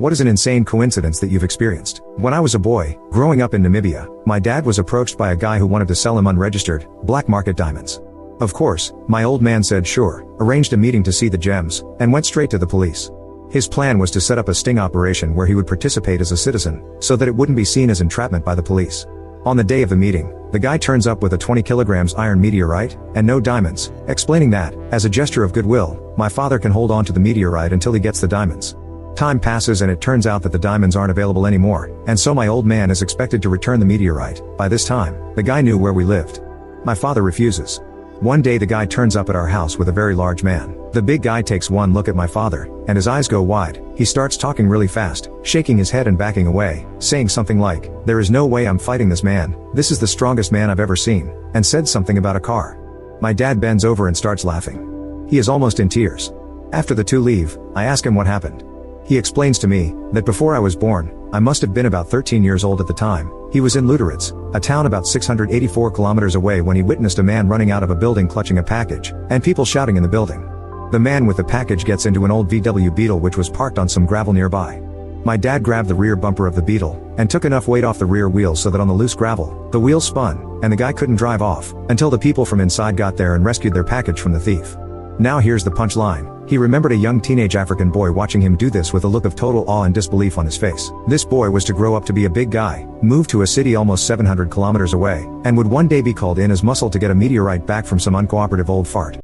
What is an insane coincidence that you've experienced? When I was a boy, growing up in Namibia, my dad was approached by a guy who wanted to sell him unregistered, black market diamonds. Of course, my old man said sure, arranged a meeting to see the gems, and went straight to the police. His plan was to set up a sting operation where he would participate as a citizen, so that it wouldn't be seen as entrapment by the police. On the day of the meeting, the guy turns up with a 20 kilograms iron meteorite, and no diamonds, explaining that, as a gesture of goodwill, my father can hold on to the meteorite until he gets the diamonds. Time passes and it turns out that the diamonds aren't available anymore, and so my old man is expected to return the meteorite. By this time, the guy knew where we lived. My father refuses. One day the guy turns up at our house with a very large man. The big guy takes one look at my father, and his eyes go wide. He starts talking really fast, shaking his head and backing away, saying something like, "There is no way I'm fighting this man, this is the strongest man I've ever seen," and said something about a car. My dad bends over and starts laughing. He is almost in tears. After the two leave, I ask him what happened. He explains to me that before I was born, I must have been about 13 years old at the time. He was in Lüderitz, a town about 684 kilometers away, when he witnessed a man running out of a building clutching a package, and people shouting in the building. The man with the package gets into an old VW Beetle which was parked on some gravel nearby. My dad grabbed the rear bumper of the Beetle, and took enough weight off the rear wheels so that on the loose gravel, the wheels spun, and the guy couldn't drive off, until the people from inside got there and rescued their package from the thief. Now here's the punchline. He remembered a young teenage African boy watching him do this with a look of total awe and disbelief on his face. This boy was to grow up to be a big guy, move to a city almost 700 kilometers away, and would one day be called in as muscle to get a meteorite back from some uncooperative old fart.